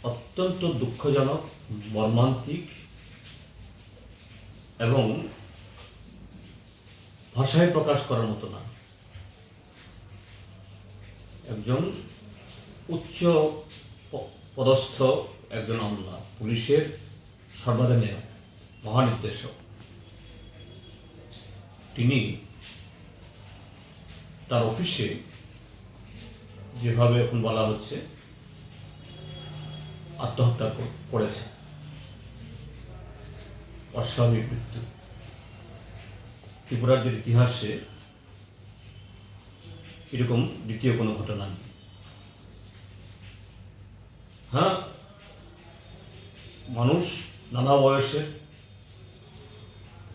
অত্যন্ত দুঃখজনক, মর্মান্তিক এবং ভাষায় প্রকাশ করার মতো না। একজন উচ্চ পদস্থ একজন আমলা, পুলিশের সর্বাধিনায়ক, মহানির্দেশক, তিনি তার অফিসে যেভাবে এখন বলা হচ্ছে আত্মহত্যা করেছে, অস্বাভাবিক মৃত্যু। ত্রিপুরার যে ইতিহাসে এরকম দ্বিতীয় কোনো ঘটনা নেই। হ্যাঁ, মানুষ নানা বয়সে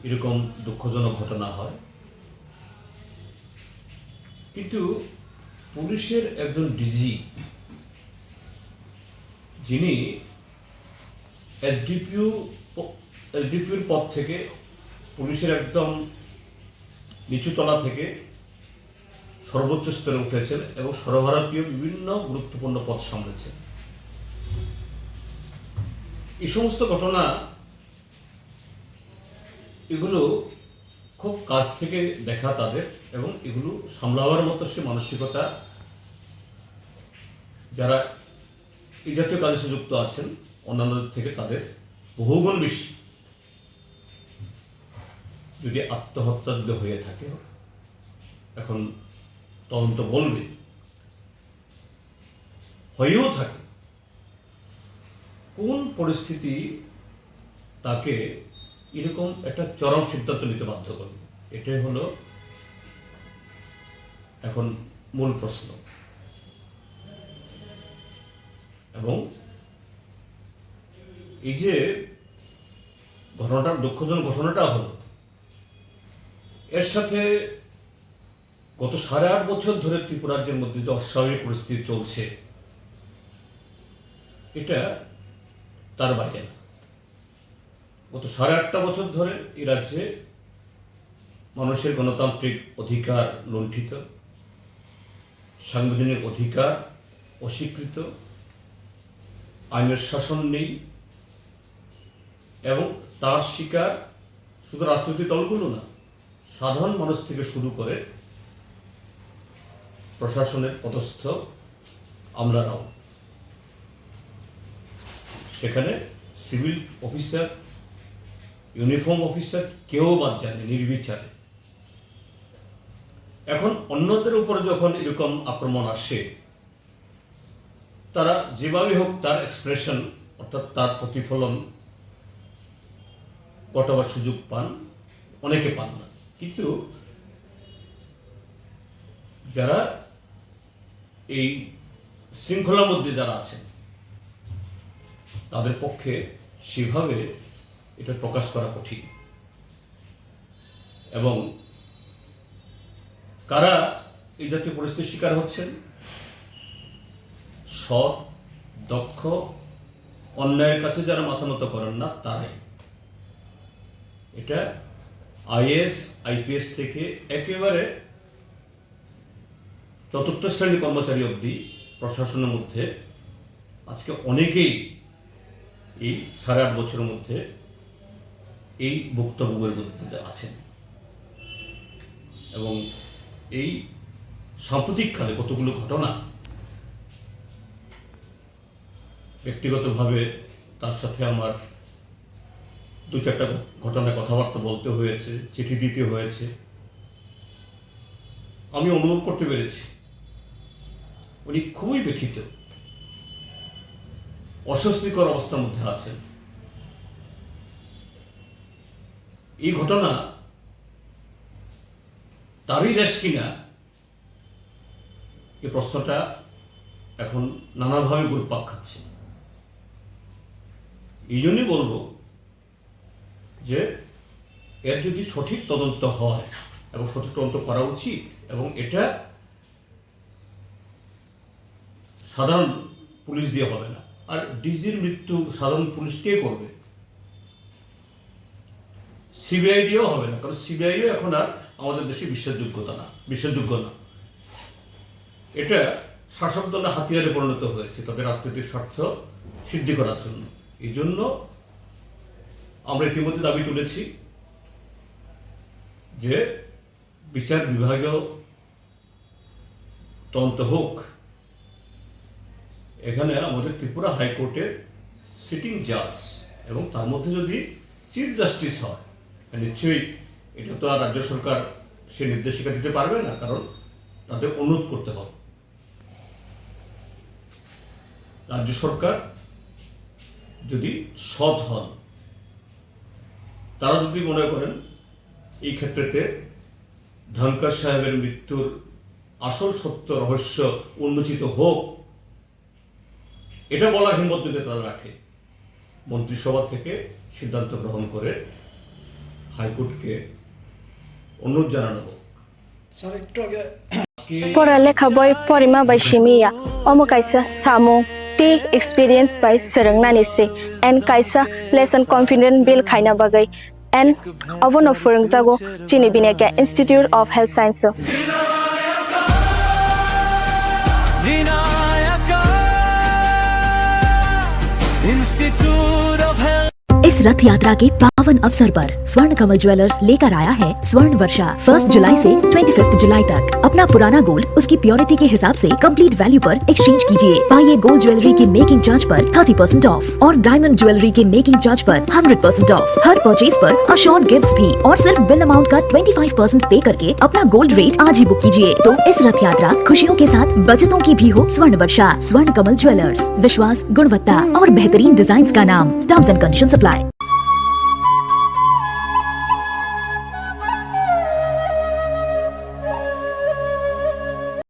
এরকম দুঃখজনক ঘটনা হয়, কিন্তু পুলিশের একজন ডিজি, যিনি এসডিপিউর পদ থেকে, পুলিশের একদম নিচুতলা থেকে সর্বোচ্চ স্তরে উঠেছেন এবং সর্বভারতীয় বিভিন্ন গুরুত্বপূর্ণ পদ সামলেছেন। এই সমস্ত ঘটনা, এগুলো খুব কাছ থেকে দেখা তাদের, এবং এগুলো সামলাবার মতো সে মানসিকতা যারা এই জাতীয় কাজে যুক্ত আছেন অন্যান্যদের থেকে তাদের বহুগুণ বেশি। যদি আত্মহত্যা যদি হয়ে থাকে, এখন তদন্ত বলবে, হয়েও থাকে, কোন পরিস্থিতি তাকে এরকম একটা চরম সিদ্ধান্ত নিতে বাধ্য করবে? এটাই হলো এখন মূল প্রশ্ন। এবং এই যে ঘটনাটা, দুঃখজনক ঘটনাটা হলো, এর সাথে গত 8.5 বছর ধরে ত্রিপুরা রাজ্যের মধ্যে যে অস্বাভাবিক পরিস্থিতি চলছে, এটা তার বাইরে না। গত 8.5 বছর ধরে এই রাজ্যে মানুষের গণতান্ত্রিক অধিকার লুণ্ঠিত, সাংবিধানিক অধিকার অস্বীকৃত, আইনের শাসন নেই, এবং তার শিকার শুধু রাজনৈতিক দলগুলো না, সাধারণ মানুষ থেকে শুরু করে প্রশাসনের পদস্থ আমলারাও। সেখানে সিভিল অফিসার, ইউনিফর্ম অফিসার কেউ বাদ যায়নি, নির্বিচারে। এখন অন্যদের উপরে যখন এরকম আক্রমণ আসে, তারা যেভাবে হোক তার এক্সপ্রেশন, অর্থাৎ তার প্রতিফলন ঘটাবার সুযোগ পান, অনেকে পান না। কিন্তু যারা এই শৃঙ্খলার মধ্যে যারা আছেন, তাদের পক্ষে সেভাবে এটা প্রকাশ করা কঠিন। এবং কারা এই জাতীয় পরিস্থিতির শিকার হচ্ছেন? সৎ, দক্ষ, অন্যায়ের কাছে যারা মাথা নত করেন না, তারাই। এটা আইএএস, আইপিএস থেকে একেবারে চতুর্থ শ্রেণীর কর্মচারী অবধি প্রশাসনের মধ্যে আজকে অনেকেই এই 8.5 বছরের মধ্যে এই ভুক্তভোগের মধ্যে আছেন। এবং এই সাম্প্রতিককালে কতগুলো ঘটনা, ব্যক্তিগতভাবে তার সাথে আমার 2-4টা ঘটনায় কথাবার্তা বলতে হয়েছে, চিঠি দিতে হয়েছে। আমি অনুভব করতে পেরেছি উনি খুবই ব্যথিত, অস্বস্তিকর অবস্থার মধ্যে আছেন। এই ঘটনা তারই দেশ কিনা, এই প্রশ্নটা এখন নানাভাবে ঘুরপাক খাচ্ছে। এই জন্যই বলবো যে এর যদি সঠিক তদন্ত হয়, এবং সঠিক তদন্ত করা উচিত, এবং এটা সাধারণ পুলিশ দিয়ে হবে না। আর ডিজির মৃত্যু সাধারণ পুলিশ কে করবে? সিবিআই দিয়েও হবে না, কারণ সিবিআইও এখন আর আমাদের দেশে বিশ্বাসযোগ্য না। এটা শাসক দলের হাতিয়ারে পরিণত হয়েছে তাদের রাজনৈতিক স্বার্থ সিদ্ধি করার জন্য। এই জন্য আমরা ইতিমধ্যে দাবি তুলেছি যে বিচার বিভাগীয় তদন্ত হোক। এখানে আমাদের ত্রিপুরা হাইকোর্টের সিটিং জাজ এবং তার মধ্যে যদি চিফ জাস্টিস হয়, নিশ্চয়ই এটা তো আর রাজ্য সরকার সে নির্দেশিকা দিতে পারবে না, কারণ তাদের অনুরোধ করতে হবে। রাজ্য সরকার যদি সৎ হন, তারা যদি মনে করেন এই ক্ষেত্রেতে ধনকর সাহেবের মৃত্যুর আসল সত্য রহস্য উন্মোচিত হোক, এটা বলার হিম্মত যদি তারা রাখে, মন্ত্রিসভা থেকে সিদ্ধান্ত গ্রহণ করে হাইকোর্টকে অনুরোধ জানানো হোক। স্যার একটু আগে Poralekha boy porima by Shimiya, Omo kaisa samu ti experience by Serengnani se, and kaisa lesson confident bill khaina bagai, and abono furung jago chini bineka Institute of Health Science. Institute of Health. इस रथ यात्रा के पावन अवसर पर स्वर्ण कमल jewellers लेकर आया है स्वर्ण वर्षा 1 जुलाई से 25 जुलाई तक। अपना पुराना गोल्ड उसकी प्योरिटी के हिसाब से कंप्लीट वैल्यू पर एक्सचेंज कीजिए। पाइए गोल्ड ज्वेलरी की मेकिंग चार्ज पर 30% ऑफ और डायमंड ज्वेलरी के मेकिंग चार्ज पर 100% ऑफ। हर परचेज पर अशोर्ड गिफ्ट्स भी और सिर्फ बिल अमाउंट का 25% पे करके अपना गोल्ड रेट आज ही बुक कीजिए। तो इस रथ यात्रा खुशियों के साथ बचतों की भी हो। स्वर्ण वर्षा स्वर्ण कमल ज्वेलर्स, विश्वास, गुणवत्ता और बेहतरीन डिजाइन का नाम। Terms and condition apply.